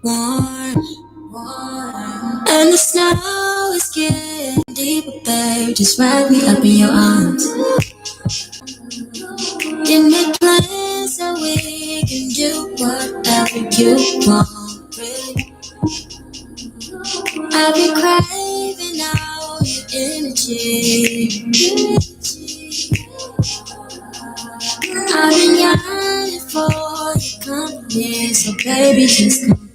warm, and the snow is getting deeper, babe. Just wrap me up in your arms. Give me plans so we can do whatever you want. Really. I've been craving all your energy. I've been yearning for your company, so baby, just come on.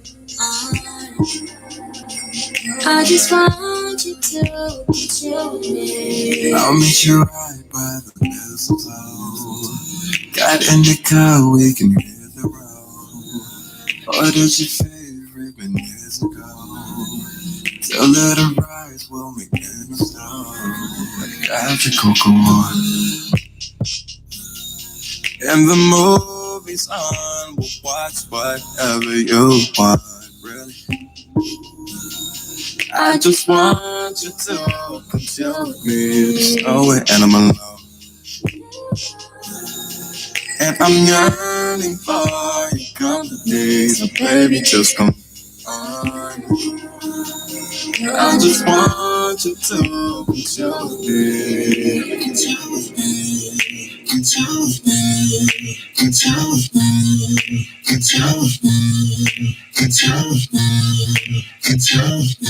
I just want you to chill with me. I'll meet you right by the mistletoe. Got indica, we can hit the road. Ordered your favorite minutes ago. Till it arrives, we'll make it in the snow. Got your cocoa and the movie's on. We'll watch whatever you want, really. I just want you to come chill with me. Just know it, and I'm alone. And I'm yearning for your company. So baby, just come on. I just want you to come chill with me. Come chill with me. Come chill with me. Come chill with me. Come chill with me. Come chill with me. Come chill with me.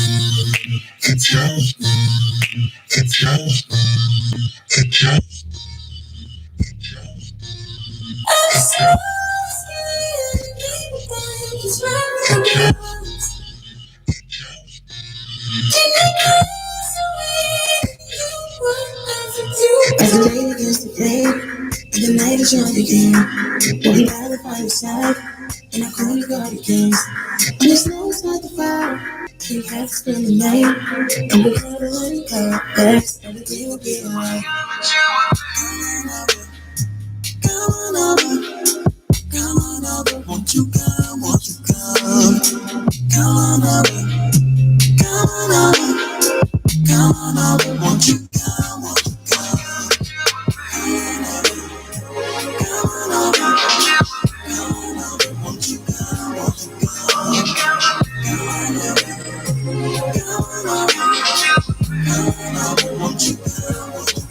Come chill with me. Come chill with me. Come chill with me. As the day begins to fade, and the night is young again, we'll be by the fireside, and our cold guard games. And the snow's not the fire, we have to spend the night, and we'll cuddle and cover backs, everything will be alright. Come on over, come on over, won't you come, won't you come? Come on over, come on over, come on over, won't you come, won't you come? Come on over, come on over, come on over, won't you come, won't you come? Come on over, come on over, come on over, won't you come, won't you come?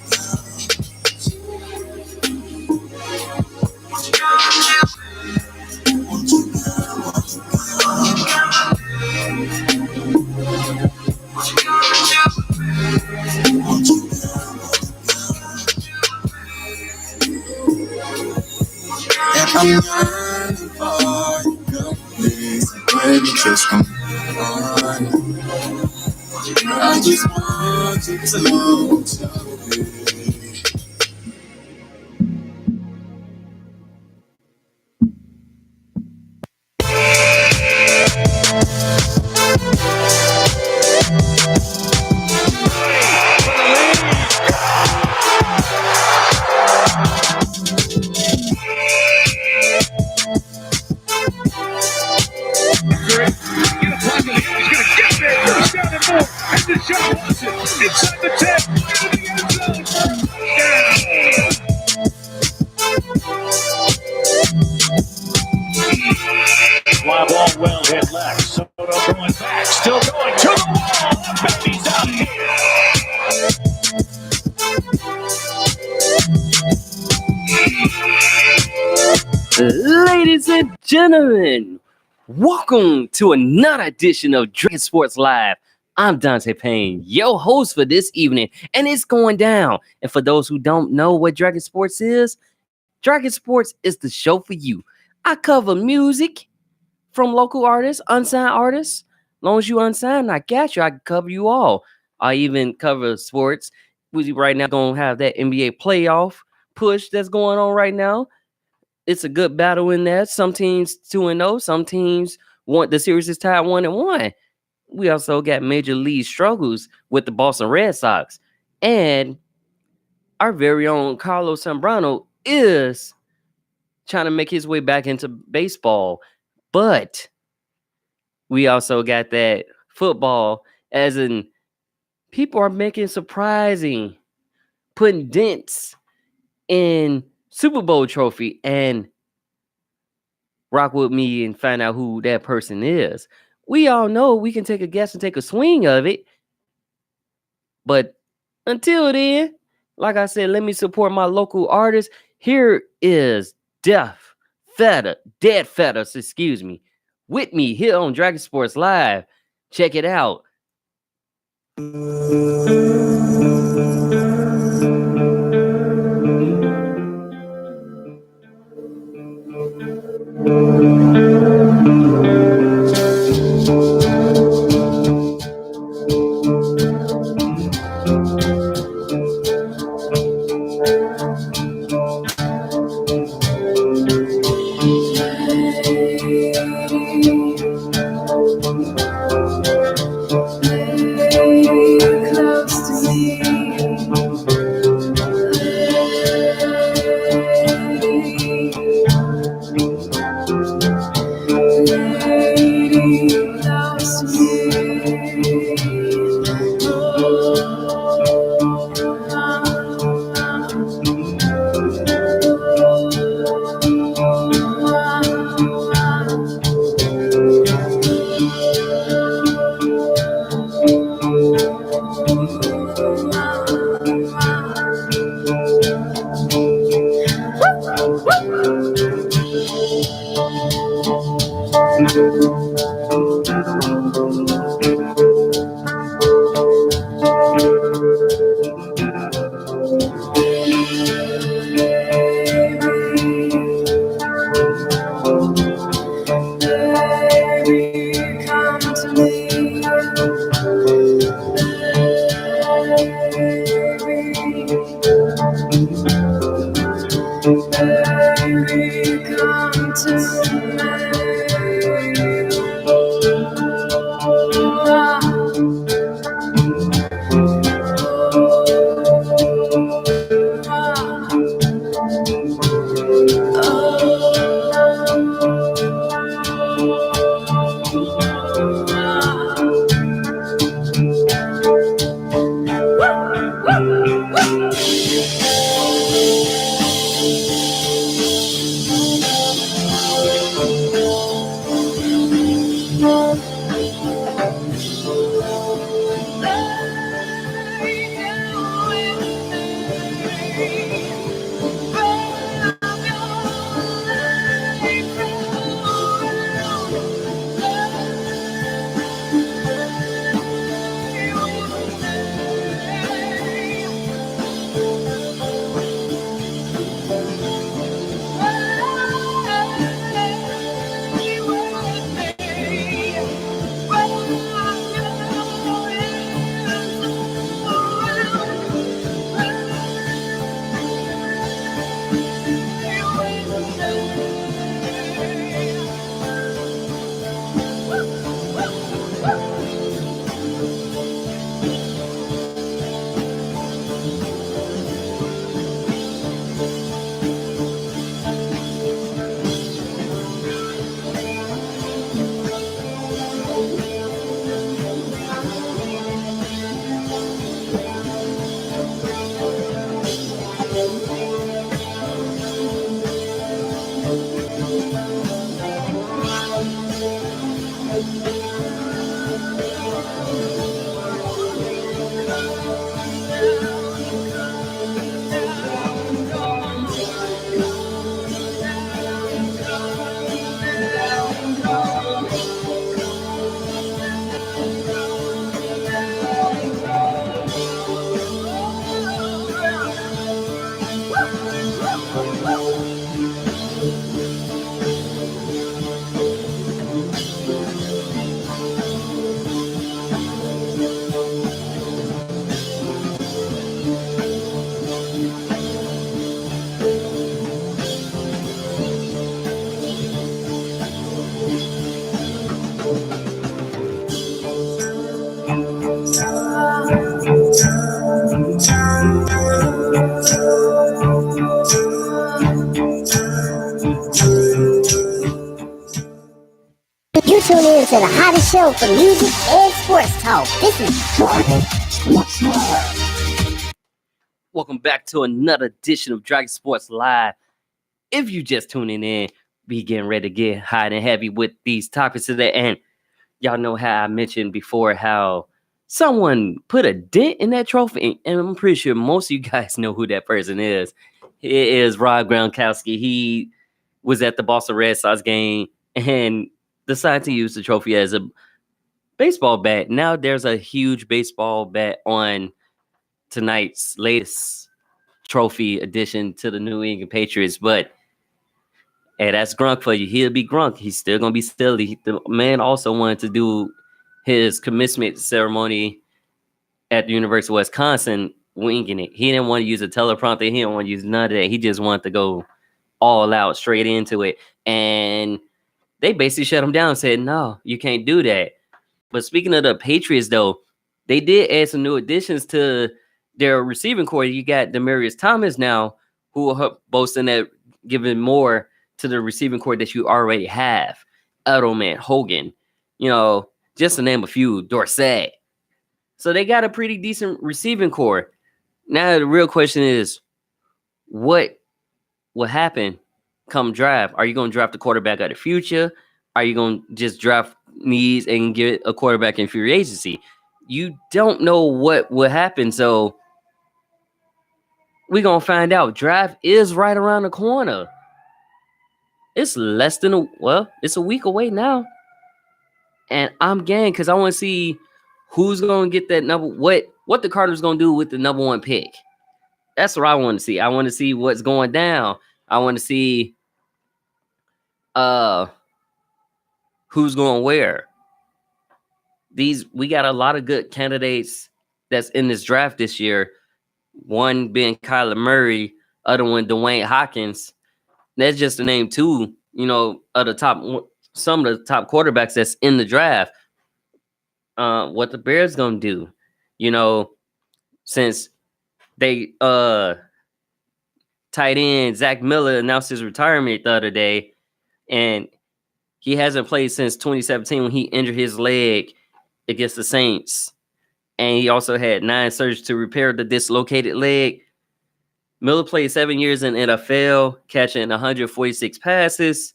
I'm yearning for you, company, so baby, just come on. I just want you to tell me. Fly ball well hit left. Soto going back. Still going to the wall. Baby's out here. Ladies and gentlemen, welcome to another edition of Dragon Sports Live. I'm Dante Payne, your host for this evening, and it's going down. And for those who don't know what Dragon Sports is, Dragon Sports is the show for you. I cover music from local artists, unsigned artists. As long as you unsigned, I got you. I can cover you all. I even cover sports. We right now gonna have that NBA playoff push that's going on right now. It's a good battle in there. Some teams 2-0, some teams want the series is tied 1-1. We also got major league struggles with the Boston Red Sox. And our very own Carlos Zambrano is trying to make his way back into baseball. But we also got that football, as in people are making surprising, putting dents in Super Bowl trophy. And rock with me and find out who that person is. We all know we can take a guess and take a swing of it. But until then, like I said, let me support my local artists. Here is Dead Fetters, excuse me, with me here on Dragon Sports Live. Check it out. You tune in to the hottest show for music and sports talk. This is Dragon Sports Live. Welcome back to another edition of Dragon Sports Live. If you just tuning in, be getting ready to get hot and heavy with these topics today. And y'all know how I mentioned before how someone put a dent in that trophy. And I'm pretty sure most of you guys know who that person is. It is Rob Gronkowski. He was at the Boston Red Sox game and decided to use the trophy as a baseball bat. Now there's a huge baseball bat on tonight's latest trophy addition to the New England Patriots. But hey, that's Grunk for you. He'll be Grunk. He's still gonna be Stilly. The man also wanted to do his commencement ceremony at the University of Wisconsin winging it. He didn't want to use a teleprompter. He didn't want to use none of that. He just wanted to go all out, straight into it. And they basically shut him down and said, no, you can't do that. But speaking of the Patriots, though, they did add some new additions to their receiving core. You got Demaryius Thomas now, who are boasting that giving more to the receiving core that you already have. Edelman, Hogan, just to name a few, Dorsett. So they got a pretty decent receiving core. Now the real question is, what will happen come draft? Are you going to draft the quarterback of the future? Are you going to just draft needs and get a quarterback in free agency? You don't know what will happen. So we're going to find out. Draft is right around the corner. It's it's a week away now. And I'm game because I want to see who's going to get that number, what the Cardinals going to do with the number one pick. That's what I want to see. I want to see what's going down. I want to see who's going where. We got a lot of good candidates that's in this draft this year. One being Kyler Murray, other one Dwayne Hopkins. That's just to name two, of some of the top quarterbacks that's in the draft. What the Bears gonna do? Since they tight end Zach Miller announced his retirement the other day, and he hasn't played since 2017 when he injured his leg against the Saints. And he also had 9 surgeries to repair the dislocated leg. Miller played 7 years in NFL, catching 146 passes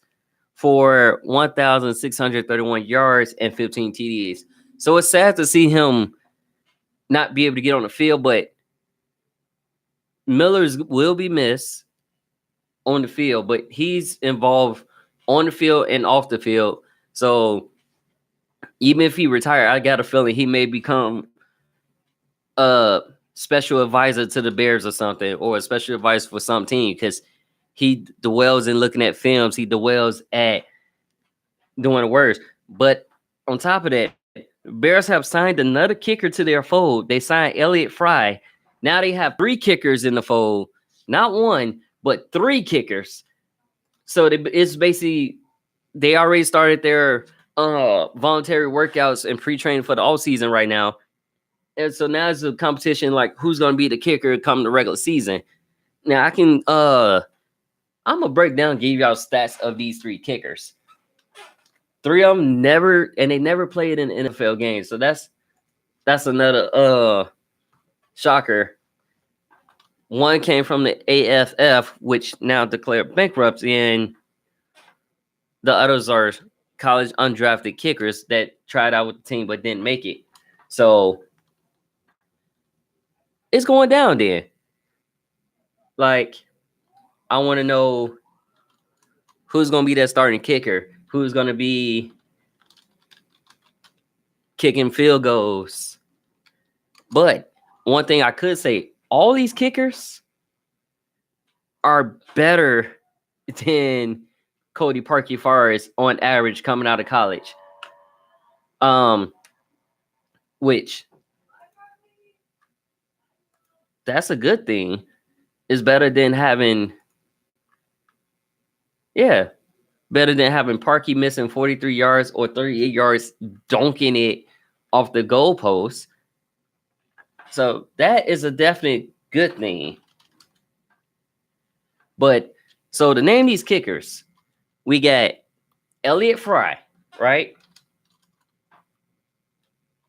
for 1,631 yards and 15 TDs. So it's sad to see him not be able to get on the field, but Miller's will be missed on the field, but he's involved on the field and off the field. So even if he retired, I got a feeling he may become a special advisor to the Bears or something, or a special advisor for some team, because he dwells in looking at films. He dwells at doing the works. But on top of that, Bears have signed another kicker to their fold. They signed Elliott Fry. Now they have 3 kickers in the fold. Not one, but 3 kickers. So it's basically, they already started their voluntary workouts and pre-training for the offseason right now. And so now it's a competition, like who's going to be the kicker come the regular season. Now I can, I'm going to break down, give y'all stats of these 3 kickers. 3 of them never played in an NFL game. So that's another shocker. One came from the AFF, which now declared bankruptcy, and the others are college undrafted kickers that tried out with the team but didn't make it. So it's going down there. Like, I want to know who's going to be that starting kicker, who's going to be kicking field goals. But one thing I could say, all these kickers are better than Cody Parkey on average coming out of college. Which that's a good thing. It's better than having Parkey missing 43 yards or 38 yards, donking it off the goalpost. So that is a definite good thing. But so to name these kickers, we got Elliott Fry, right?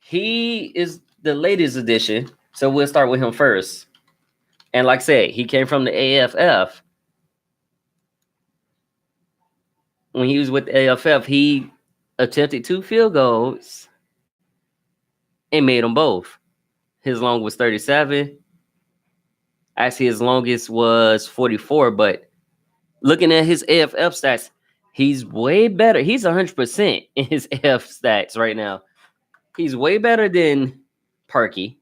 He is the latest addition, so we'll start with him first. And like I said, he came from the AFF. when he was with the AFF, he attempted 2 field goals and made them both. His long was 37. Actually, his longest was 44. But looking at his AFF stats, he's way better. He's 100% in his AFF stats right now. He's way better than Parkey,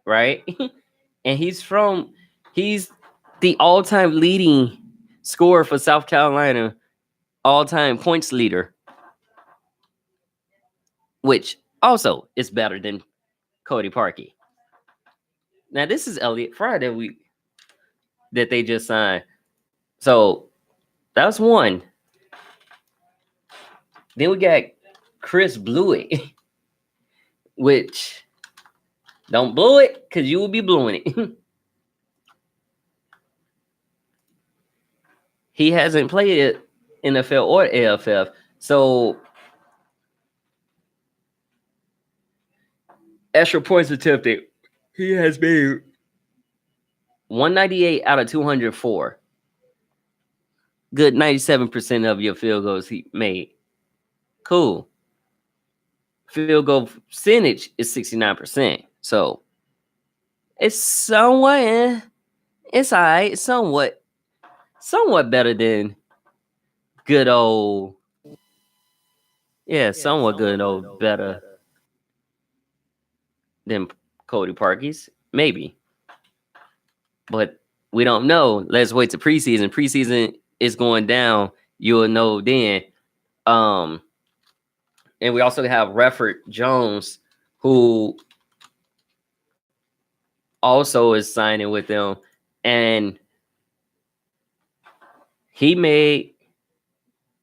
right? And he's the all-time leading scorer for South Carolina, all-time points leader, which also is better than Cody Parkey. Now, this is Elliott Fry that they just signed. So that's one. Then we got Chris Blewett, which don't blow it because you will be blowing it. He hasn't played it NFL or AFF. So extra points attempted, he has made 198 out of 204. Good 97% of your field goals he made. Cool. Field goal percentage is 69%. So it's somewhat, it's all right. Somewhat better than good old, somewhat good old better than Cody Parkey's, maybe. But we don't know. Let's wait to preseason. Preseason is going down. You'll know then. And we also have Refford Jones, who also is signing with them. And he made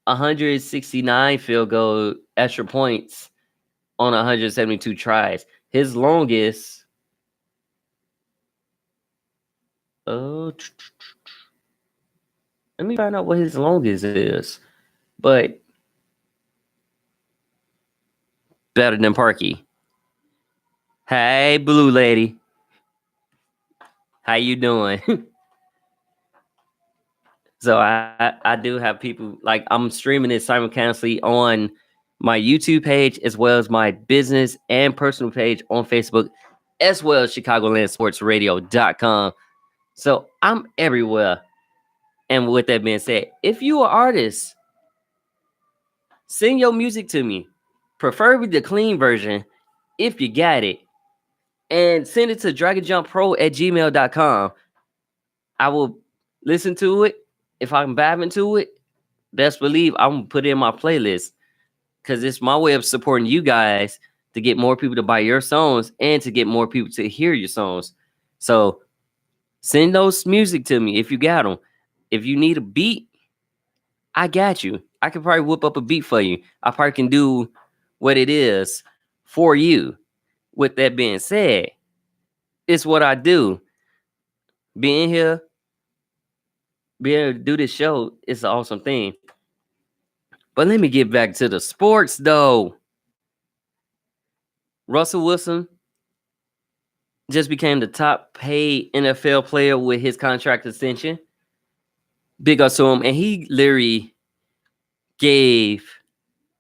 169 field goal extra points on 172 tries. His longest, let me find out what his longest is. But better than Parkey. Hey, Blue Lady. How you doing? So I do have people, like, I'm streaming it simultaneously on my YouTube page as well as my business and personal page on Facebook, as well as ChicagolandSportsRadio.com. So I'm everywhere. And with that being said, if you are an artist, send your music to me, preferably the clean version if you got it, and send it to dragonjumppro@gmail.com. I will listen to it. If I'm vibing to it, best believe I'm going to put it in my playlist, because it's my way of supporting you guys to get more people to buy your songs and to get more people to hear your songs. So send those music to me if you got them. If you need a beat, I got you. I can probably whip up a beat for you. I probably can do what it is for you. With that being said, it's what I do. Being here, being able to do this show is an awesome thing. But let me get back to the sports, though. Russell Wilson just became the top paid NFL player with his contract extension. Big up to him. And he literally gave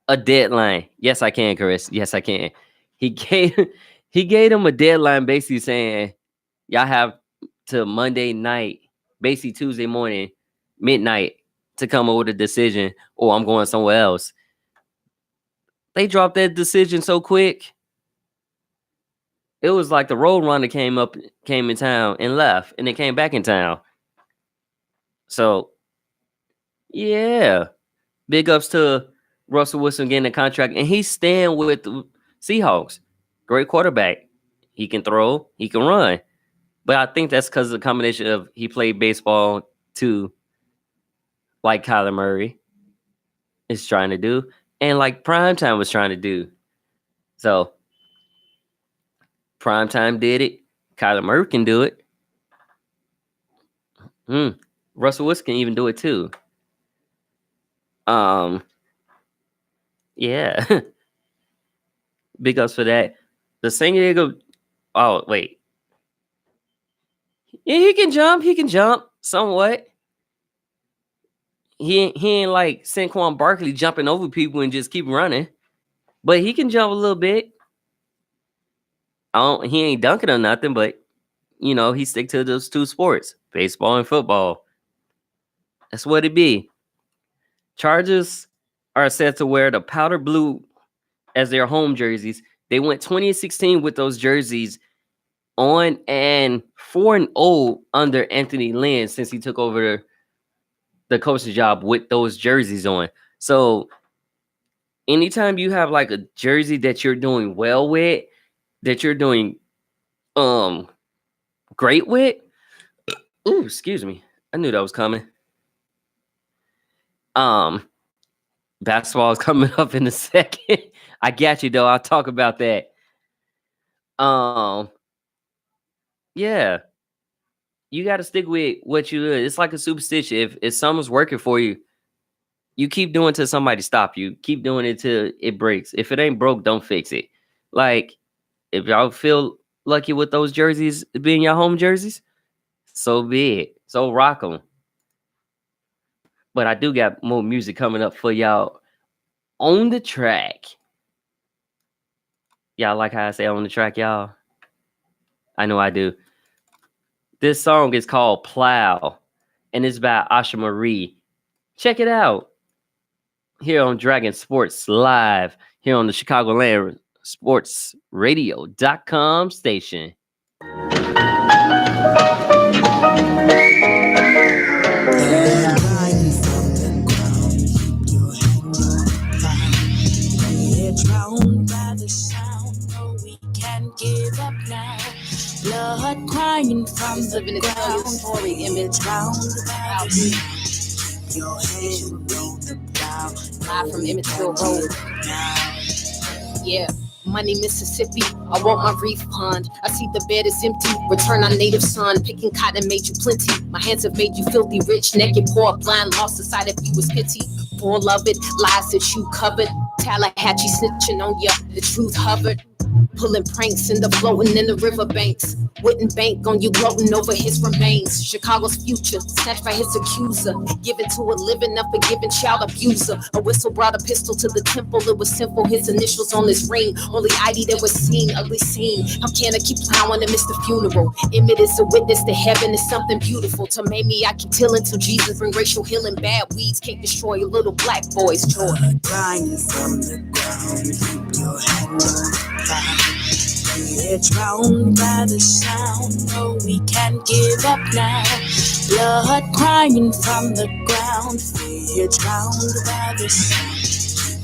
a deadline. Yes, I can, Chris. Yes, I can. He gave him a deadline basically saying, y'all have to Monday night, basically Tuesday morning, midnight, to come up with a decision, or I'm going somewhere else. They dropped that decision so quick. It was like the Roadrunner came in town and left, and then came back in town. So, yeah. Big ups to Russell Wilson getting a contract, and he's staying with the Seahawks. Great quarterback. He can throw, he can run. But I think that's because of the combination of he played baseball too, like Kyler Murray is trying to do, and like Primetime was trying to do. So Primetime did it. Kyler Murray can do it. Russell Wilson can even do it too. Yeah. Big ups for that. The San Diego. Oh, wait. Yeah, he can jump. He can jump somewhat. He ain't like Saquon Barkley jumping over people and just keep running, but he can jump a little bit. He ain't dunking or nothing, but you know, he stick to those two sports, baseball and football. That's what it be. Chargers are set to wear the powder blue as their home jerseys. They went 2016 with those jerseys on and 4-0 under Anthony Lynn since he took over the coaching job with those jerseys on. So anytime you have like a jersey that you're doing well with, that you're doing great with. Ooh, excuse me. I knew that was coming. Basketball is coming up in a second. I got you though. I'll talk about that. Yeah. You got to stick with what you do. It's like a superstition. If something's working for you, you keep doing it till somebody stop you. Keep doing it till it breaks. If it ain't broke, don't fix it. Like, if y'all feel lucky with those jerseys being your home jerseys, so be it. So rock them. But I do got more music coming up for y'all on the track. Y'all like how I say on the track, y'all? I know I do. This song is called Plow, and it's by Asha Marie. Check it out. Here on Dragon Sports Live, here on the Chicagoland Sports Radio.com station. Give up now. Blood crying from the ground. Story image drowned by your hand on the ground. Live from Emmitsville Road. Yeah. Money, Mississippi, I want my refund. I see the bed is empty. Return our native son. Picking cotton made you plenty. My hands have made you filthy, rich, naked, poor, blind, lost aside if you was pity. Full of it, lies that you covered. Tallahatchie snitching on ya, the truth hovered. Pulling pranks in the floating in the riverbanks. Wouldn't bank on you gloating over his remains. Chicago's future, snatched by his accuser. Given to a living, unforgiven child abuser. A whistle brought a pistol to the temple. It was simple, his initials on his ring. Only ID that was seen, ugly scene. How can I keep plowing and miss the funeral? Emmett is a witness to heaven is something beautiful. To make me, I keep tilling till Jesus bring racial healing. Bad weeds can't destroy a little black boy's joy. Crying from the ground, keep your hand on fire. We're drowned by the sound, no, we can't give up now. Blood crying from the ground, we're drowned by the sound.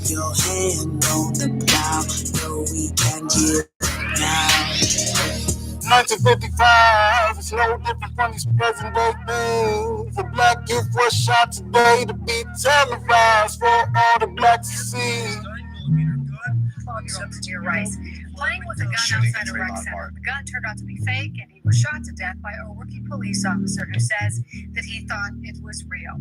Your hand on the plow, no, we can't give up now. 1955, it's no different from these present day things. A black youth was shot today to be televised for all the blacks to see. Near Rice. Playing with a gun outside a rec center. The gun turned out to be fake, and he was shot to death by a rookie police officer who says that he thought it was real.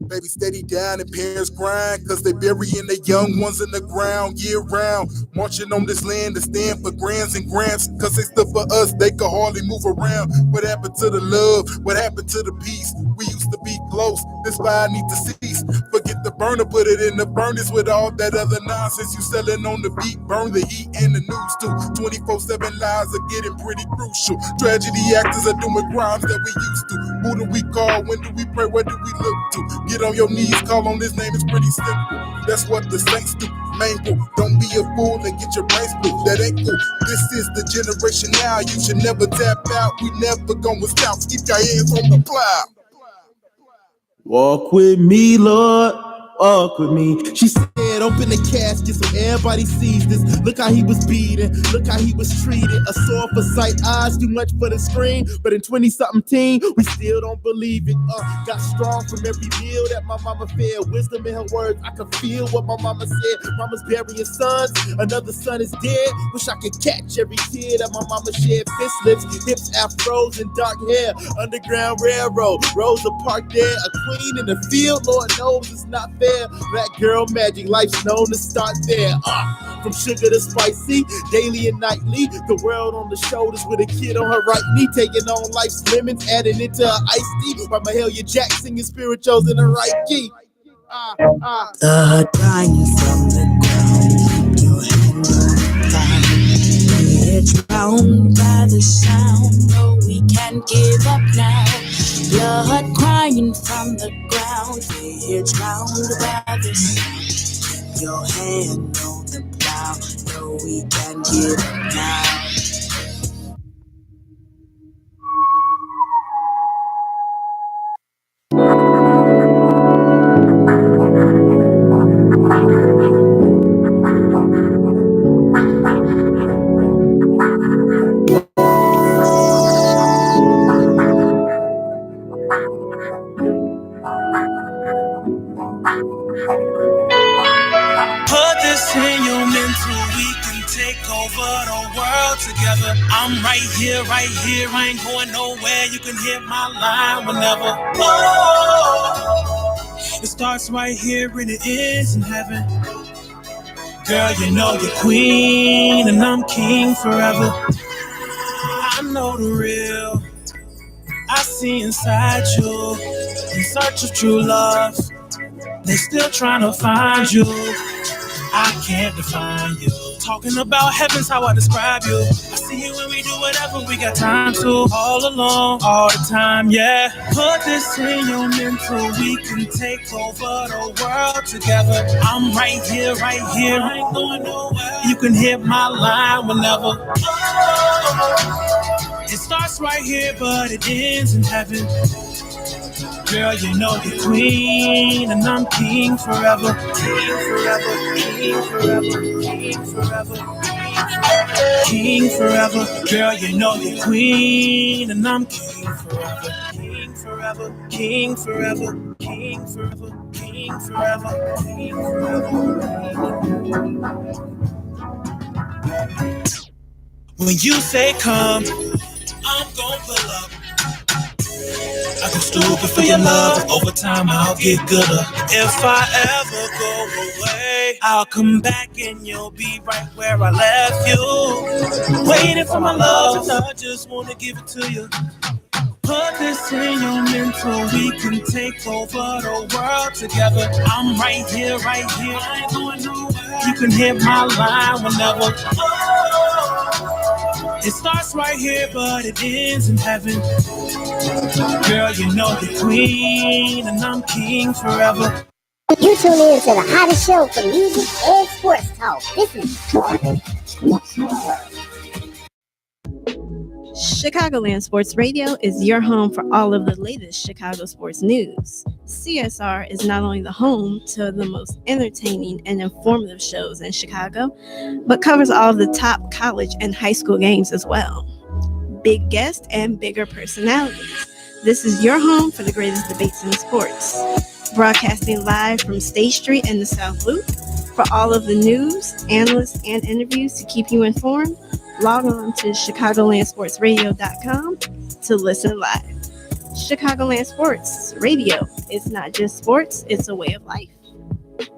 Baby steady down and parents grind, cause they burying their young ones in the ground year round. Marching on this land to stand for grands and grants, cause they stood for us, they could hardly move around. What happened to the love? What happened to the peace? We used to be close, this fire need to cease. Forget the burner, put it in the furnace with all that other nonsense. You selling on the beat, burn the heat and the news too. 24/7 lives are getting pretty crucial. Tragedy actors are doing crimes that we used to. Who do we call? When do we pray? Where do we look to? Get on your knees, call on his name, it's pretty simple. That's what the saints do. Mangle, don't be a fool and get your brains blue. That ain't cool. This is the generation now. You should never tap out. We never gonna stop. Keep your hands on the plow. Walk with me, Lord, walk with me. She said, open the casket so everybody sees this. Look how he was beaten, look how he was treated. A sore for sight, eyes too much for the screen. But in 20-something teen, we still don't believe it. Got strong from every meal that my mama fed. Wisdom in her words, I could feel what my mama said. Mama's burying sons, another son is dead. Wish I could catch every tear that my mama shed. Fist lips, hips, afros, and dark hair. Underground railroad, Rosa Parks there. A queen in the field, Lord knows it's not fair. Black girl magic, life's known to start there. From sugar to spicy, daily and nightly. The world on the shoulders with a kid on her right knee. Taking on life's lemons, adding it to her iced tea. While Mahalia Jackson singing spirituals in the right key. The crying from the ground, your hand on fire. It's drowned by the sound, no, we can't give up now. Blood crying from the ground, it's drowned by the sound. Your hand on the plow, no, we can't give up now. Put this in your mental, we can take over the world together. I'm right here, I ain't going nowhere. You can hit my line whenever. Oh, it starts right here and it ends in heaven. Girl, you know you're queen and I'm king forever. I know the real, I see inside you. In search of true love, they still trying to find you. I can't define you. Talking about heaven's how I describe you. I see you when we do whatever we got time to. All along, all the time, yeah. Put this in your mental, we can take over the world together. I'm right here, I ain't going nowhere. You can hit my line whenever. Oh, it starts right here, but it ends in heaven. Girl, you know you're queen and I'm king forever. King forever, king forever, king forever, king forever. Girl, you know you're queen and I'm king forever. King forever, king forever, king forever, king forever, king forever. When you say come, I'm gon' pull up. I go stupid for your love. Over time, I'll get gooder. If I ever go away, I'll come back and you'll be right where I left you. Waiting for my love, and I just wanna give it to you. Put this in your mental, we can take over the world together. I'm right here, I ain't going nowhere. You can hit my line whenever. Oh, it starts right here, but it ends in heaven. Girl, you know you're queen and I'm king forever. You tune in to the hottest show for music and sports talk. This is Chicagoland Sports Radio is your home for all of the latest Chicago sports news. CSR is not only the home to the most entertaining and informative shows in Chicago, but covers all of the top college and high school games as well. Big guests and bigger personalities. This is your home for the greatest debates in sports. Broadcasting live from State Street in the South Loop. For all of the news, analysts, and interviews to keep you informed, log on to ChicagolandSportsRadio.com to listen live. Chicagoland Sports Radio. It's not just sports, it's a way of life. What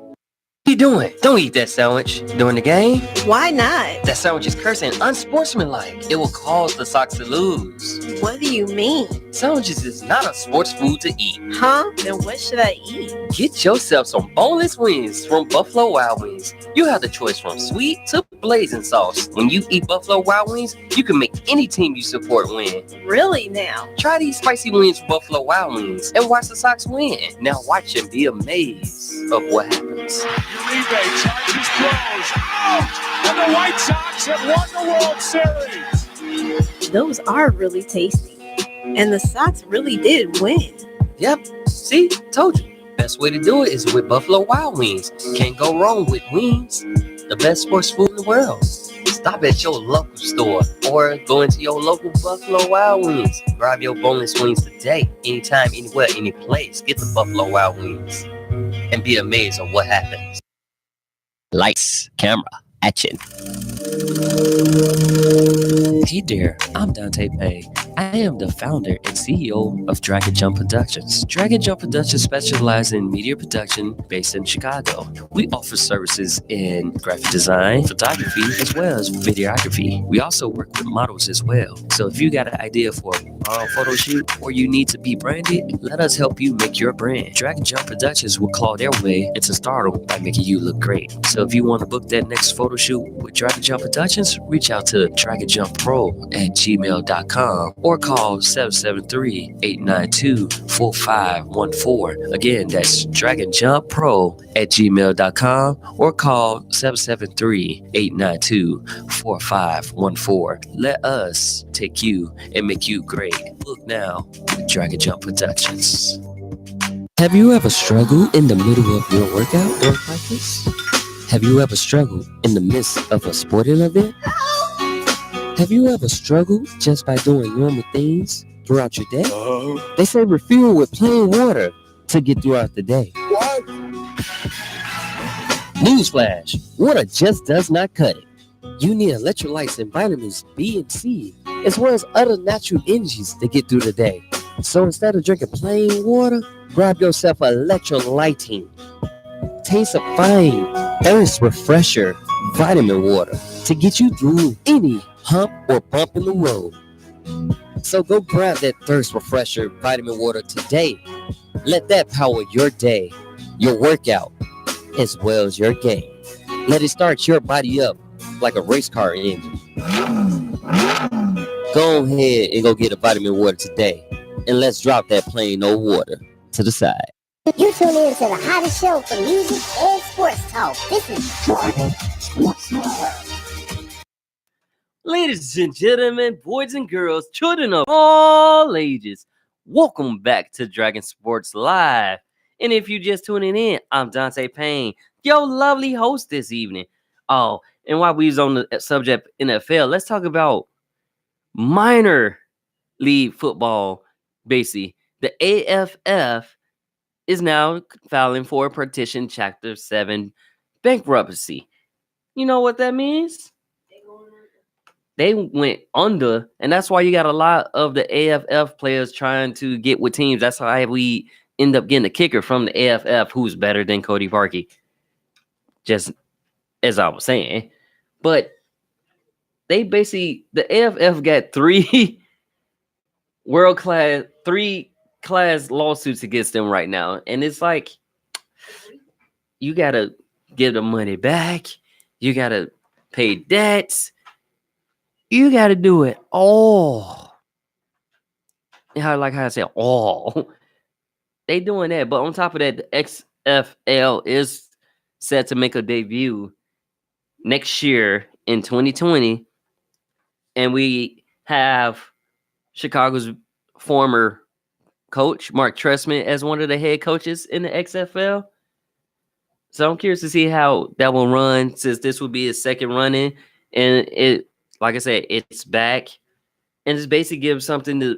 you doing? Don't eat that sandwich during the game. Why not? That sandwich is cursing unsportsmanlike. It will cause the Sox to lose. What do you mean? Sandwiches is not a sports food to eat. Huh? Then what should I eat? Get yourself some boneless wings from Buffalo Wild Wings. You have the choice from sweet to blazing sauce. When you eat Buffalo Wild Wings, you can make any team you support win. Really now? Try these spicy wings from Buffalo Wild Wings and watch the Sox win. Now watch and be amazed of what happens. Uribe charges, throws, out! And the White Sox have won the World Series. Those are really tasty. And the Sox really did win. Yep, see, told you. Best way to do it is with Buffalo Wild Wings. Can't go wrong with wings. The best sports food in the world. Stop at your local store or go into your local Buffalo Wild Wings. Grab your boneless wings today. Anytime, anywhere, any place. Get the Buffalo Wild Wings and be amazed at what happens. Lights, camera, action. Hey there, I'm Dante Payne. I am the founder and CEO of Dragon Jump Productions. Dragon Jump Productions specializes in media production based in Chicago. We offer services in graphic design, photography, as well as videography. We also work with models as well. So if you got an idea for a photo shoot, or you need to be branded, let us help you make your brand. Drag and Jump Productions will claw their way into stardom by making you look great. So if you want to book that next photo shoot with Drag and Jump Productions, reach out to dragandjumppro@gmail.com or call 773-892-4514. Again, that's dragandjumppro@gmail.com or call 773-892-4514. Let us take you and make you great. Book now with Dragon Jump Productions. Have you ever struggled in the middle of your workout or practice? Have you ever struggled in the midst of a sporting event? Have you ever struggled just by doing normal things throughout your day? They say refuel with plain water to get throughout the day. What? Newsflash, water just does not cut it. You need electrolytes and vitamins B and C, as well as other natural energies to get through the day. So instead of drinking plain water, grab yourself electrolyting, taste-defying, thirst refresher vitamin water to get you through any hump or bump in the road. So go grab that thirst refresher vitamin water today. Let that power your day, your workout, as well as your game. Let it start your body up like a race car engine. Go ahead and go get a vitamin water today, and let's drop that plain old water to the side. You tune in to the hottest show for music and sports talk. This is Ladies and gentlemen, boys and girls, children of all ages, welcome back to Dragon Sports Live. And if you just tuning in, I'm Dante Payne, your lovely host this evening. Oh, and while we was on the subject NFL, let's talk about minor league football. Basically, the AFF is now filing for petition Chapter 7 bankruptcy. You know what that means? They went under, and that's why you got a lot of the AFF players trying to get with teams. That's why we end up getting a kicker from the AFF who's better than Cody Parkey. Just as I was saying. But they basically, the AFF got three class lawsuits against them right now. And it's like, you got to give the money back. You got to pay debts. You got to do it all. How I say all. They doing that. But on top of that, the XFL is set to make a debut next year in 2020. And we have Chicago's former coach, Mark Trestman, as one of the head coaches in the XFL. So I'm curious to see how that will run, since this will be his second run-in. And it, like I said, it's back. And it's basically gives something to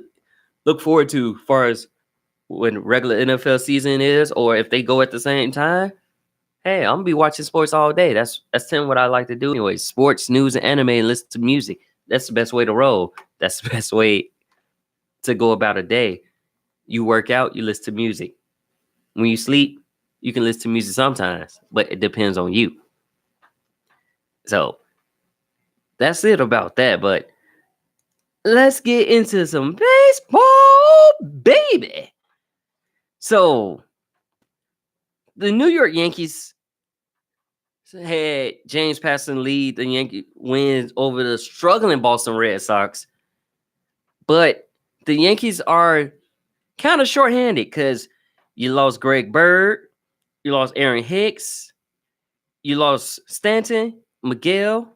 look forward to as far as when regular NFL season is, or if they go at the same time. Hey, I'm going to be watching sports all day. That's what I like to do anyway. Sports, news, and anime, and listen to music. That's the best way to roll. That's the best way to go about a day. You work out, you listen to music. When you sleep, you can listen to music sometimes, but it depends on you. So that's it about that. But let's get into some baseball, baby. So the New York Yankees had James Paxton lead the Yankee wins over the struggling Boston Red Sox. But the Yankees are kind of shorthanded because you lost Greg Bird, you lost Aaron Hicks, you lost Stanton, Miguel,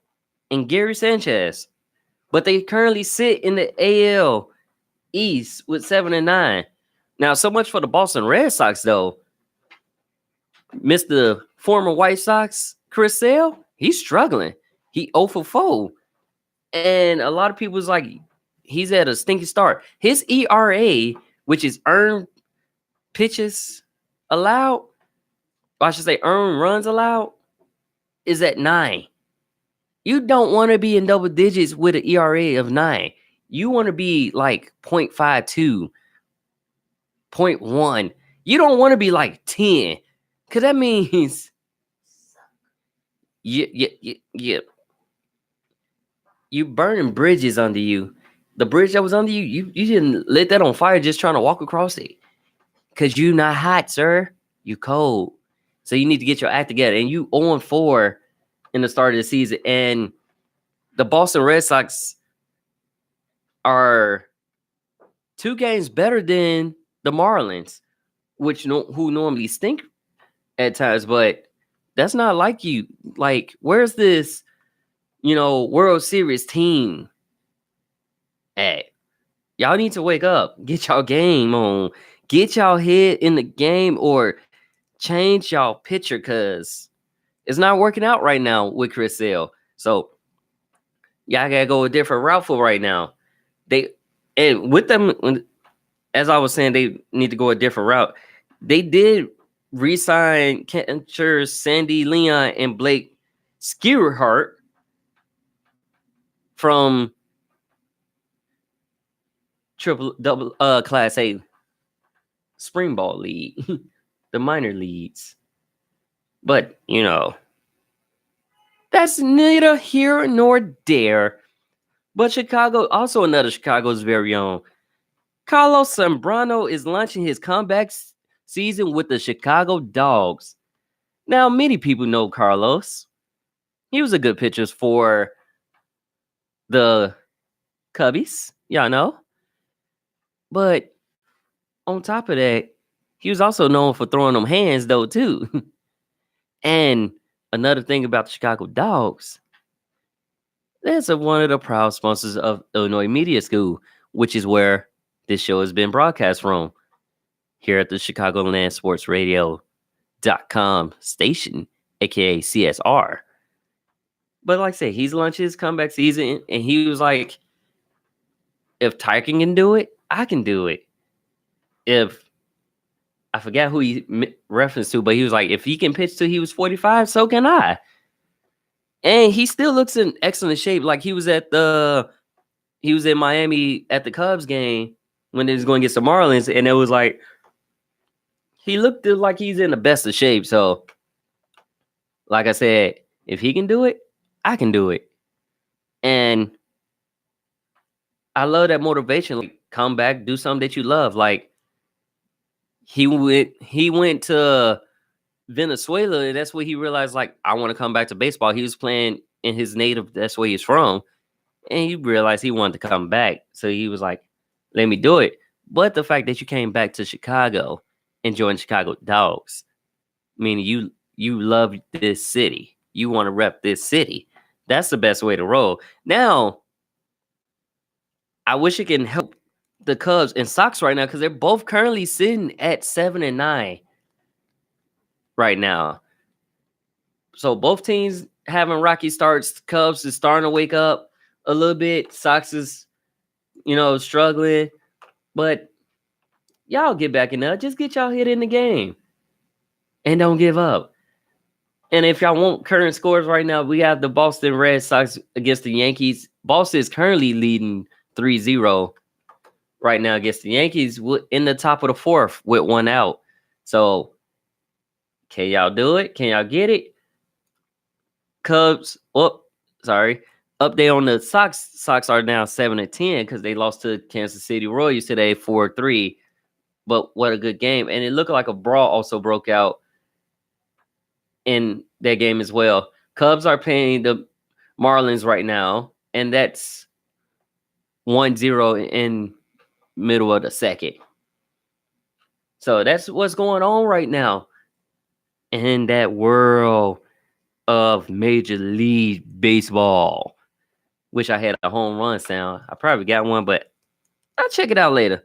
and Gary Sanchez. But they currently sit in the AL East with 7-9. Now, so much for the Boston Red Sox, though. Mr. Former White Sox, Chris Sale, he's struggling. He 0 for 4. And a lot of people's like, he's at a stinky start. His ERA, which is earned pitches allowed, or I should say earned runs allowed, is at 9. You don't want to be in double digits with an ERA of 9. You want to be like 0.52, 0.1. You don't want to be like 10. Because that means you burning bridges under you. the bridge that was under you didn't lit that on fire just trying to walk across it. Because you not hot, sir. You cold. So you need to get your act together. And you 0-4 in the start of the season. And the Boston Red Sox are 2 games better than the Marlins, who normally stink at times. But that's not like you. Like, where's this, World Series team at? Y'all need to wake up. Get y'all game on. Get y'all head in the game or change y'all pitcher because it's not working out right now with Chris Sale. So y'all gotta go a different route for right now. With them, as I was saying, they need to go a different route. They did re-sign catchers Sandy Leon and Blake Skierhart from double Class A spring ball league, the minor leagues. But that's neither here nor there. But Chicago, also another Chicago's very own, Carlos Zambrano is launching his comeback season with the Chicago Dogs. Now, many people know Carlos. He was a good pitcher for the Cubbies, y'all know. But on top of that, he was also known for throwing them hands, though, too. And another thing about the Chicago Dogs, that's one of the proud sponsors of Illinois Media School, which is where this show has been broadcast from, here at the Chicagoland Sports Radio.com station, aka CSR. But like I say, he's launched his comeback season, and he was like, if Tyken can do it, I can do it. If I forgot who he referenced to, but he was like, if he can pitch till he was 45, so can I. And he still looks in excellent shape. Like he was in Miami at the Cubs game when they was going to get some Marlins, and it was like he looked like he's in the best of shape. So, like I said, if he can do it, I can do it. And I love that motivation. Like, come back, do something that you love. Like he went to Venezuela, and that's where he realized, like, I want to come back to baseball. He was playing in his native, that's where he's from, and he realized he wanted to come back. So he was like, let me do it. But the fact that you came back to Chicago and joined Chicago Dogs, meaning you love this city. You want to rep this city. That's the best way to roll. Now, I wish it can help the Cubs and Sox right now because they're both currently sitting at 7-9 right now. So both teams having rocky starts. Cubs is starting to wake up a little bit. Sox is, struggling. But y'all get back in there. Just get y'all hit in the game. And don't give up. And if y'all want current scores right now, we have the Boston Red Sox against the Yankees. Boston is currently leading 3-0 right now against the Yankees in the top of the 4th with 1 out. So, can y'all do it? Can y'all get it? Cubs, update on the Sox. Sox are now 7-10 because they lost to Kansas City Royals today 4-3. But what a good game. And it looked like a brawl also broke out in that game as well. Cubs are playing the Marlins right now, and that's 1-0 in middle of the second. So that's what's going on right now in that world of Major League Baseball. Wish I had a home run sound. I probably got one, but I'll check it out later.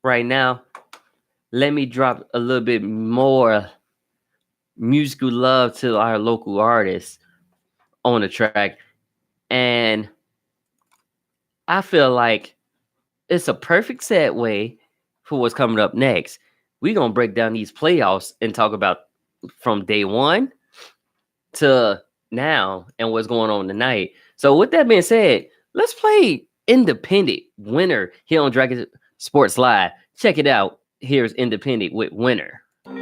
Right now, let me drop a little bit more musical love to our local artists on the track. And I feel like it's a perfect segue for what's coming up next. We're going to break down these playoffs and talk about from day one to now and what's going on tonight. So with that being said, let's play Independent Winner here on Dragon Sports Live. Check it out. Here's Independent with Winner. Get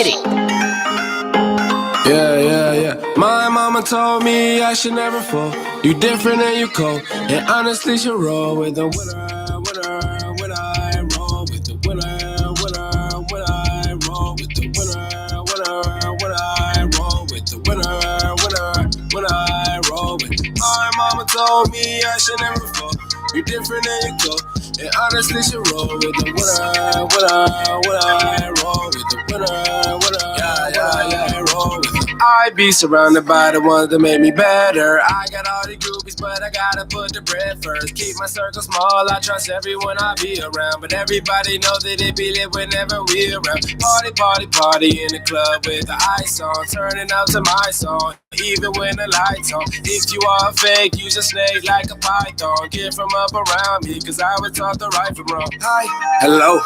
it. Yeah. My mama told me I should never fall. You different and you cold, and honestly should roll with the winner. When I roll with the winner. When I roll with the winner. When I roll with the winner. When I roll with. My mama told me I should never fall. You different and you cold, and honestly should roll with the winner. When I roll with the winner. Yeah, roll with it. I be surrounded by the ones that make me better. I got all the groupies, but I gotta put the bread first. Keep my circle small, I trust everyone I be around. But everybody knows that it be lit whenever we around. Party in the club with the ice on. Turning up to my song, even when the lights on. If you are fake, use a snake like a python. Get from up around me, cause I was taught the right from wrong. Hi, hello,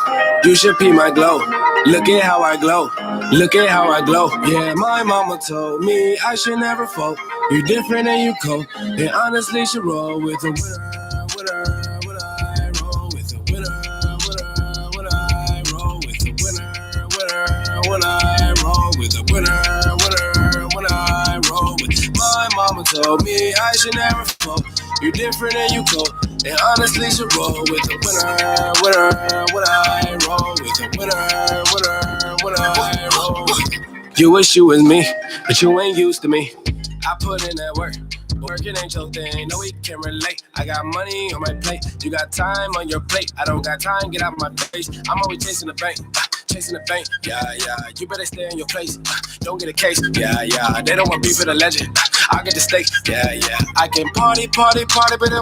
you should be my glow. Look at how I glow. Look at how I glow. Yeah, my mama told me I should never fall. You different and you cold, and honestly should roll with the winner. When I roll with the winner. When I roll with the winner. When I roll with the winner. When I roll with. My mama told me I should never fall. You different and you cold, and honestly should roll with the winner. When I roll with the winner. When I roll with. You wish you was me, but you ain't used to me. I put in that work, but working ain't your thing. No, we can relate. I got money on my plate. You got time on your plate. I don't got time, get out my face. I'm always chasing the bank. Chasing the bank, yeah, you better stay in your place, don't get a case, yeah, they don't want beef with a legend, I get the steak, yeah, I can party, but it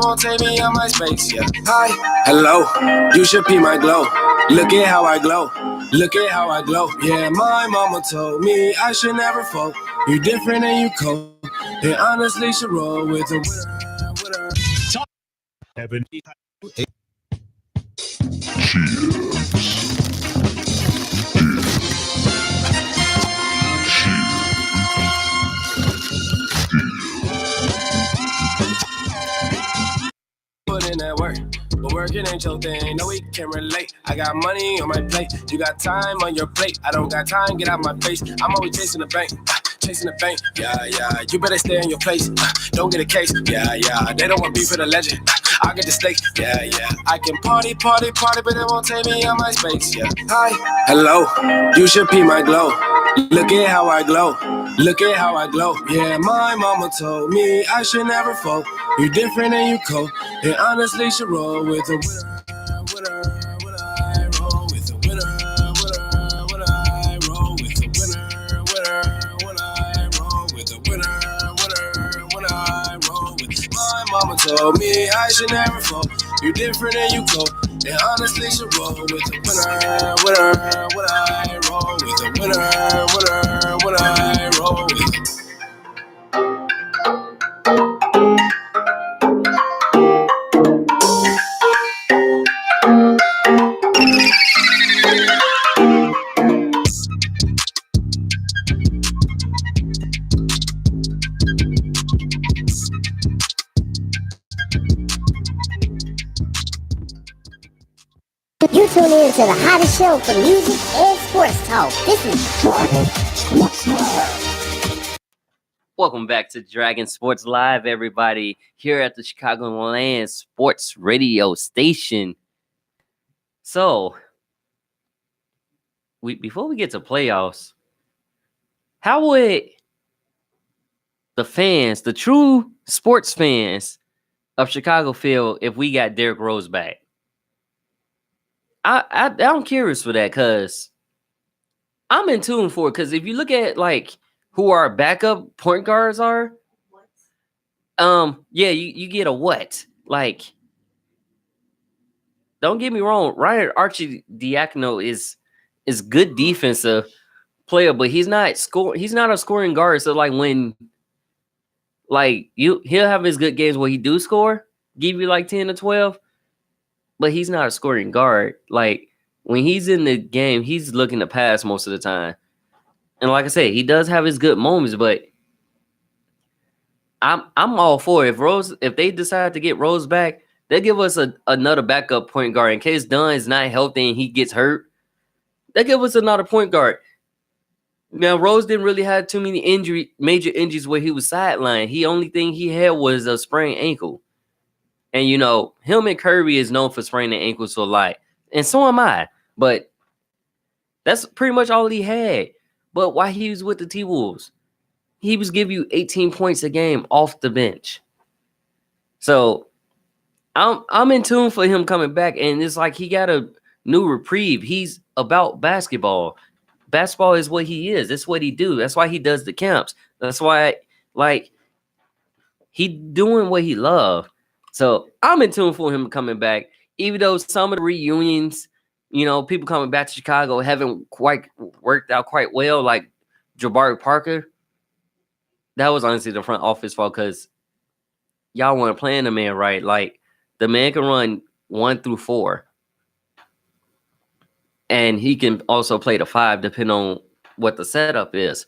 won't take me on my space, yeah, hi, hello, you should be my glow, look at how I glow, look at how I glow, yeah, my mama told me I should never fall, you different and you cold, and honestly should roll with the winner. Evan. Put in that work, but working ain't your thing. No, we can relate. I got money on my plate. You got time on your plate. I don't got time, get out my face. I'm always chasing the bank. Chasing the bank, yeah, you better stay in your place. Don't get a case, yeah, they don't want beef with a legend. I get the steak, yeah, I can party, but it won't take me on my space, yeah. Hi, hello, you should be my glow. Look at how I glow, look at how I glow. Yeah, my mama told me I should never fall. You different and you cold, and honestly should roll with the winner. When I roll with the winner. When I roll with the winner. When I roll with. My mama told me I should never fall. You different and you cold, and honestly should roll with the winner. When I roll with the winner. When I roll with. You tune in to the hottest show for music and sports talk. This is Dragon Sports Live. Welcome back to Dragon Sports Live, everybody, here at the Chicagoland Sports Radio Station. So, before we get to playoffs, how would the fans, the true sports fans of Chicago feel if we got Derrick Rose back? I'm curious for that, because I'm in tune for it. Because if you look at like who our backup point guards are, yeah, you get a what? Like, don't get me wrong, Ryan Arcidiacono is good defensive player, but he's not a scoring guard. So like when he'll have his good games where he do score, give you like 10 to 12. But he's not a scoring guard. Like, when he's in the game, he's looking to pass most of the time. And like I said, he does have his good moments, but I'm all for it. If they decide to get Rose back, they'll give us another backup point guard. In case Dunn is not healthy and he gets hurt, they'll give us another point guard. Now Rose didn't really have too many major injuries where he was sidelined. The only thing he had was a sprained ankle. And you know, him and Kirby is known for spraining ankles a lot. And so am I. But that's pretty much all he had. But while he was with the T-Wolves, he was giving you 18 points a game off the bench. So I'm in tune for him coming back, and it's like he got a new reprieve. He's about basketball. Basketball is what he is. That's what he do. That's why he does the camps. That's why, like, he doing what he love. So I'm in tune for him coming back. Even though some of the reunions, you know, people coming back to Chicago haven't quite worked out quite well, like Jabari Parker. That was honestly the front office fault because y'all weren't playing the man right. Like, the man can run 1 through 4. And he can also play the 5 depending on what the setup is.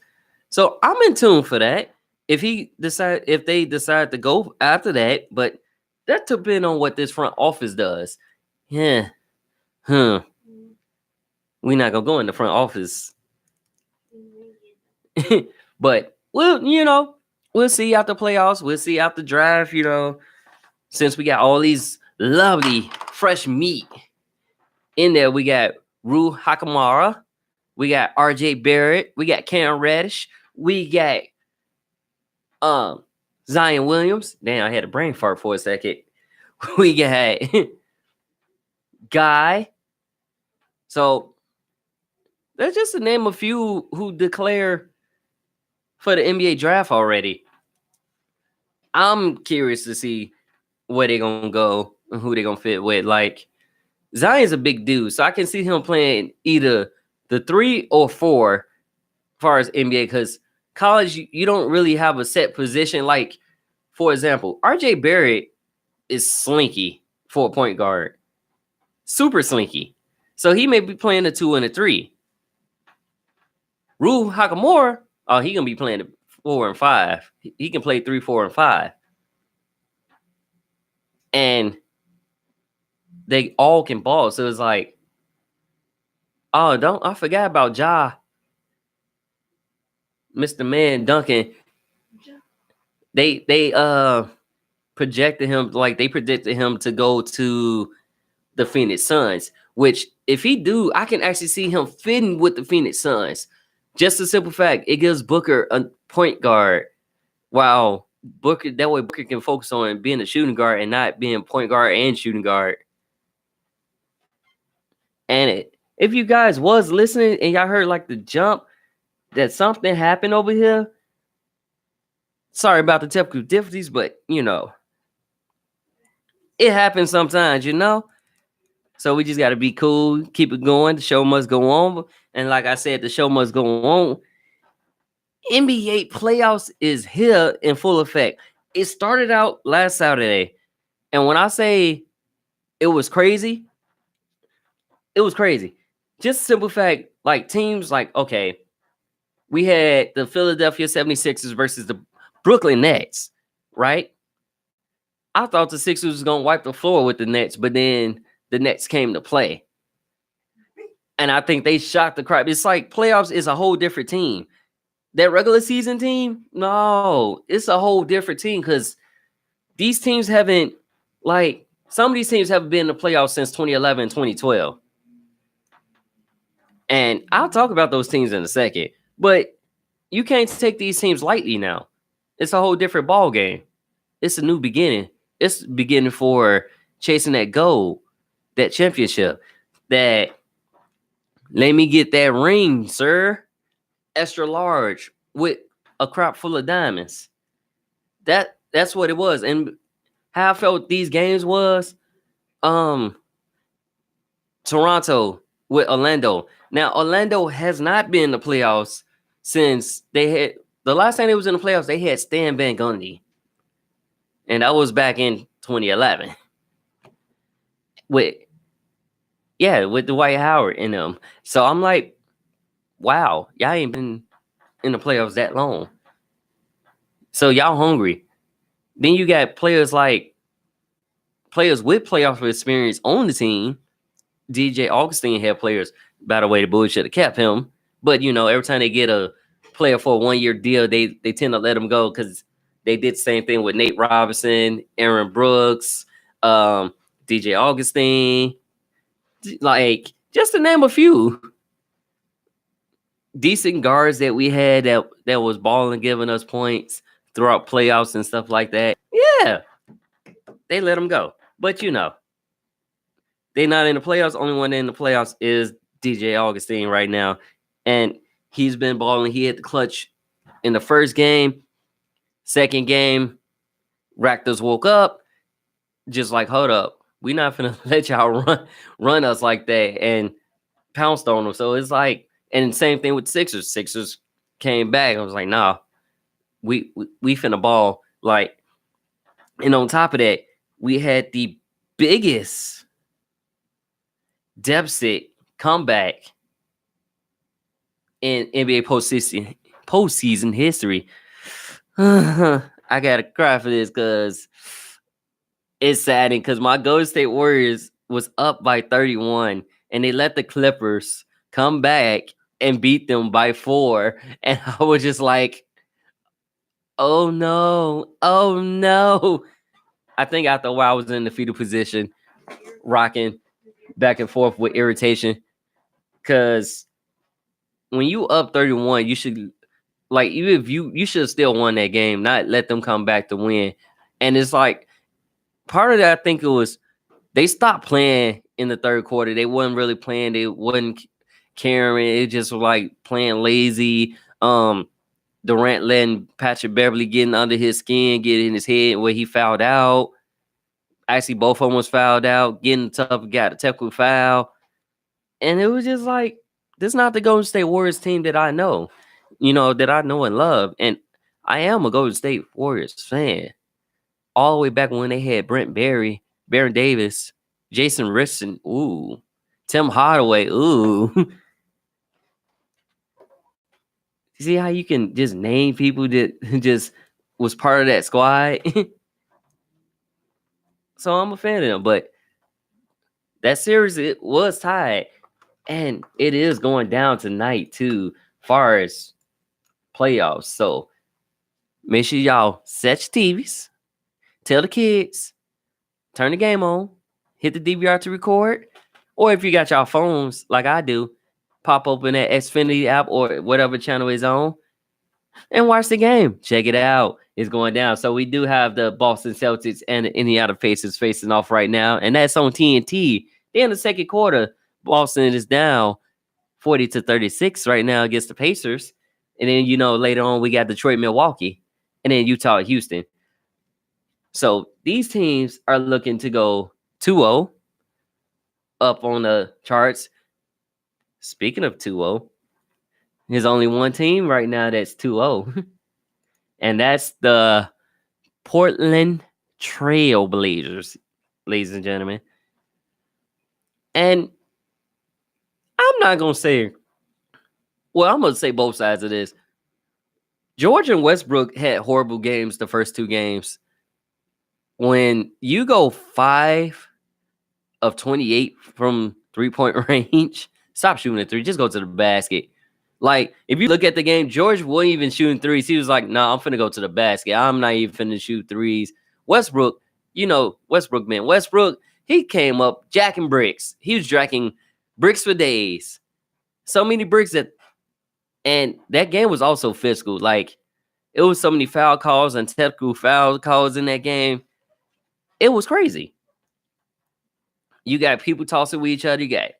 So I'm in tune for that. If they decide to go after that, but that depends on what this front office does. Yeah. We're not gonna go in the front office. But we'll see after playoffs. We'll see after draft, since we got all these lovely fresh meat in there. We got Rui Hachimura, we got RJ Barrett, we got Cam Reddish, we got Zion Williams. Damn, I had a brain fart for a second. We got Guy. So that's just to name a few who declare for the NBA draft already. I'm curious to see where they're going to go and who they're going to fit with. Like, Zion's a big dude, so I can see him playing either the 3 or 4 as far as NBA, because college, you don't really have a set position. Like, for example, RJ Barrett is slinky for a point guard. Super slinky. So he may be playing the 2 and the 3. Rui Hachimura, he going to be playing the 4 and 5. He can play 3, 4, and 5. And they all can ball. So it's like, I forgot about Ja. Mr. Man Duncan. They predicted him to go to the Phoenix Suns, which if he do, I can actually see him fitting with the Phoenix Suns. Just a simple fact, it gives Booker a point guard, while Booker can focus on being a shooting guard and not being point guard and shooting guard. And if you guys was listening and y'all heard like the jump that something happened over here, sorry about the technical difficulties, but it happens sometimes, So we just got to be cool, keep it going. The show must go on. And like I said, the show must go on. NBA playoffs is here in full effect. It started out last Saturday. And when I say it was crazy, it was crazy. Just simple fact, like teams like, okay, we had the Philadelphia 76ers versus the Brooklyn Nets, right? I thought the Sixers was going to wipe the floor with the Nets, but then the Nets came to play. And I think they shocked the crowd. It's like playoffs is a whole different team. That regular season team, no, it's a whole different team because these teams haven't, like, some of these teams haven't been in the playoffs since 2011, 2012. And I'll talk about those teams in a second. But you can't take these teams lightly now. It's a whole different ball game. It's a new beginning. It's beginning for chasing that goal, that championship, that let me get that ring, sir. Extra large with a crop full of diamonds. That's what it was. And how I felt these games was Toronto with Orlando. Now, Orlando has not been in the playoffs since they had the last time they was in the playoffs, they had Stan Van Gundy. And that was back in 2011. With Dwight Howard in them. So I'm like, wow, y'all ain't been in the playoffs that long. So y'all hungry. Then you got players with playoff experience on the team. DJ Augustine had players, by the way, the Bulls should have kept him. But every time they get a player for a 1-year deal, they tend to let them go because they did the same thing with Nate Robinson, Aaron Brooks, DJ Augustine, like just to name a few decent guards that we had that was balling, giving us points throughout playoffs and stuff like that. Yeah, they let them go. But they're not in the playoffs. Only one in the playoffs is DJ Augustine right now, and he's been balling. He hit the clutch in the first game. Second game, Raptors woke up, just like, hold up, we're not gonna let y'all run us like that, and pounced on them. So it's like, and same thing with Sixers. Sixers came back. I was like, nah, we finna ball. Like, and on top of that, we had the biggest deficit comeback in NBA postseason history. I gotta cry for this because it's saddening because my Golden State Warriors was up by 31 and they let the Clippers come back and beat them by 4. And I was just like, oh no. I think after a while I was in the fetal position, rocking back and forth with irritation. Because when you up 31, you should, like, even if you should have still won that game, not let them come back to win. And it's like, part of that, I think it was they stopped playing in the third quarter. They wasn't really playing. They wasn't caring. It just was like playing lazy. Durant letting Patrick Beverly getting under his skin, getting in his head where he fouled out. Actually, both of them was fouled out, getting tough, got a technical foul. And it was just like, this is not the Golden State Warriors team that I know, that I know and love. And I am a Golden State Warriors fan. All the way back when they had Brent Barry, Baron Davis, Jason Richardson, ooh, Tim Hardaway, ooh. See how you can just name people that just was part of that squad? So I'm a fan of them. But that series, it was tied. And it is going down tonight, too, far as playoffs. So make sure y'all set your TVs. Tell the kids, turn the game on, hit the DVR to record. Or if you got y'all phones like I do, pop open that Xfinity app or whatever channel is on and watch the game. Check it out. It's going down. So we do have the Boston Celtics and the Indiana Pacers facing off right now. And that's on TNT. In the second quarter, Boston is down 40-36 right now against the Pacers. And then, later on we got Detroit, Milwaukee, and then Utah, Houston. So these teams are looking to go 2-0 up on the charts. Speaking of 2-0, there's only one team right now that's 2-0, and that's the Portland Trail Blazers, ladies and gentlemen. And I'm not going to say, well, I'm going to say both sides of this. George and Westbrook had horrible games the first 2 games. When you go 5 of 28 from 3-point range, stop shooting at 3. Just go to the basket. Like, if you look at the game, George wasn't even shooting 3s. He was like, nah, I'm finna go to the basket. I'm not even finna shoot 3s. Westbrook, Westbrook, man. Westbrook, he came up jacking bricks. He was jacking bricks for days. So many bricks and that game was also physical. Like, it was so many foul calls and technical foul calls in that game. It was crazy. You got people tossing with each other. You got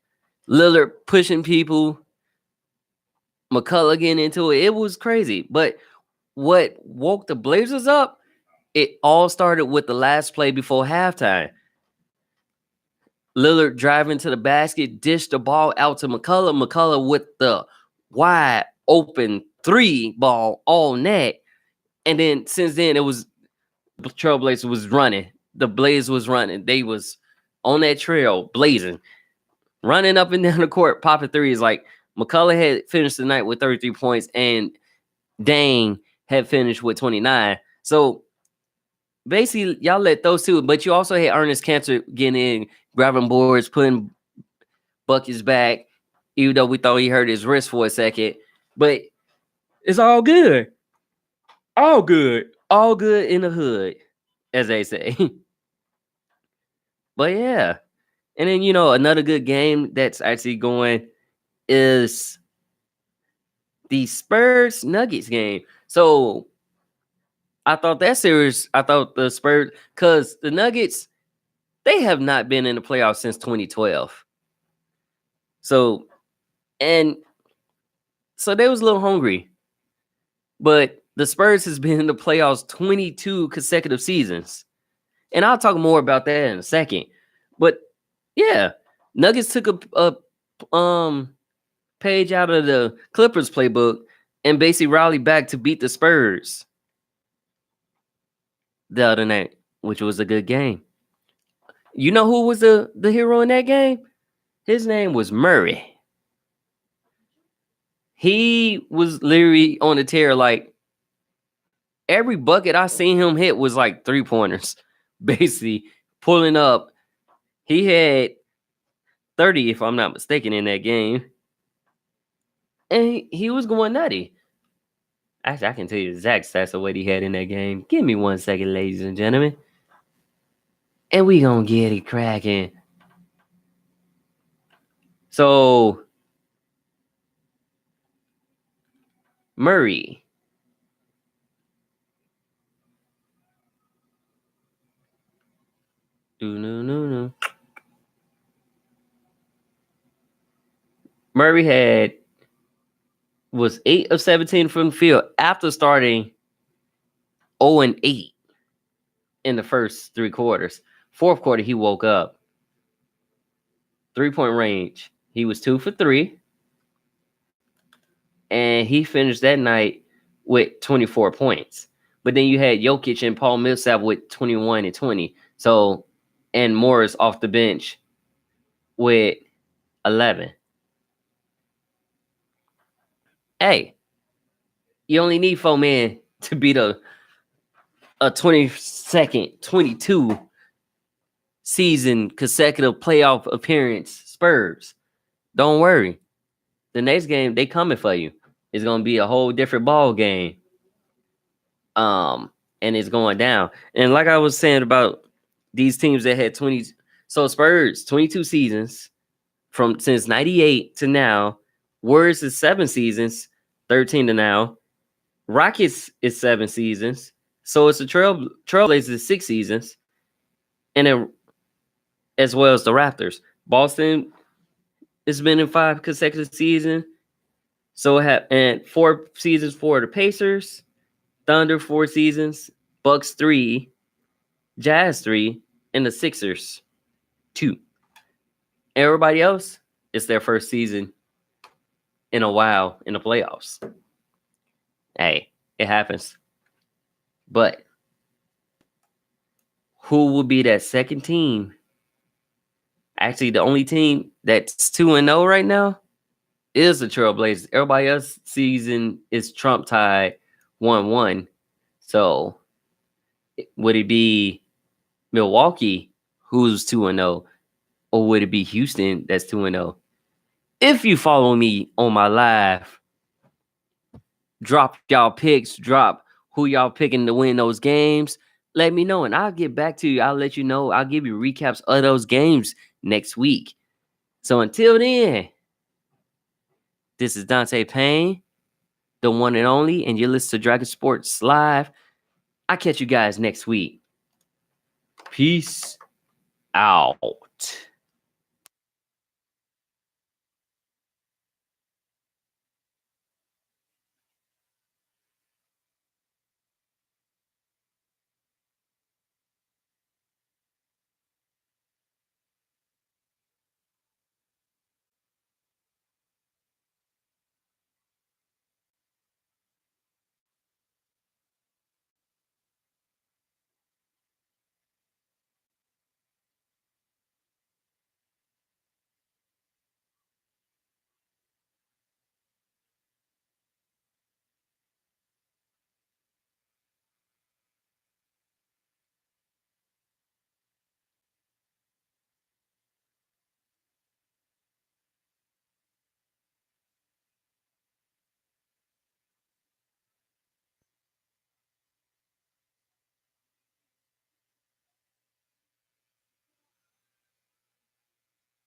Lillard pushing people. McCullough getting into it. It was crazy. But what woke the Blazers up, it all started with the last play before halftime. Lillard driving to the basket, dished the ball out to McCullough. McCullough with the wide open 3 ball all net. And then since then, it was Trailblazer was running. The Blaze was running. They was on that trail, blazing, running up and down the court, popping 3s. Like, McCullough had finished the night with 33 points, and Dang had finished with 29. So basically, y'all let those two, but you also had Ernest Cantor getting in, grabbing boards, putting buckets back. even though we thought he hurt his wrist for a second. But it's all good. All good. All good in the hood, as they say. But yeah. And then, another good game that's actually going is the Spurs Nuggets game. So I thought the Spurs, because the Nuggets, they have not been in the playoffs since 2012. So they was a little hungry. But the Spurs has been in the playoffs 22 consecutive seasons. And I'll talk more about that in a second. But yeah, Nuggets took a page out of the Clippers playbook and basically rallied back to beat the Spurs the other night, which was a good game. You know who was the hero in that game? His name was Murray. He was literally on the tear. Like, every bucket I seen him hit was like 3-pointers, basically pulling up. He had 30, if I'm not mistaken, in that game. And he was going nutty. Actually, I can tell you the exact stats of what he had in that game. Give me 1 second, ladies and gentlemen. And we gonna get it cracking. So, Murray. No. Murray was 8 of 17 from the field after starting 0-8 in the first 3 quarters. Fourth quarter, he woke up. 3-point range. He was 2 for 3. And he finished that night with 24 points. But then you had Jokic and Paul Millsap with 21 and 20. So, and Morris off the bench with 11. Hey, you only need 4 men to beat a 22 season consecutive playoff appearance Spurs. Don't worry. The next game, they coming for you. It's going to be a whole different ball game. And it's going down. And like I was saying about these teams that had 20. So Spurs, 22 seasons since 98 to now. Warriors is 7 seasons, 13 to now. Rockets is 7 seasons. So it's the Trailblazers 6 seasons. And then as well as the Raptors. Boston has been in 5 consecutive seasons. So and 4 seasons for the Pacers. Thunder 4 seasons. Bucks 3. Jazz 3. And the Sixers 2. Everybody else, it's their first season in a while in the playoffs. Hey, it happens. But who will be that second team? Actually, the only team that's 2-0 right now is the Trailblazers. Everybody else's season is Trump tied 1-1. So would it be Milwaukee who's 2-0? Or would it be Houston that's 2-0? If you follow me on my live, drop y'all picks, drop who y'all picking to win those games. Let me know, and I'll get back to you. I'll let you know. I'll give you recaps of those games next week. So until then, this is Dante Payne, the one and only, and you listen to Dragon Sports Live. I'll catch you guys next week. Peace out.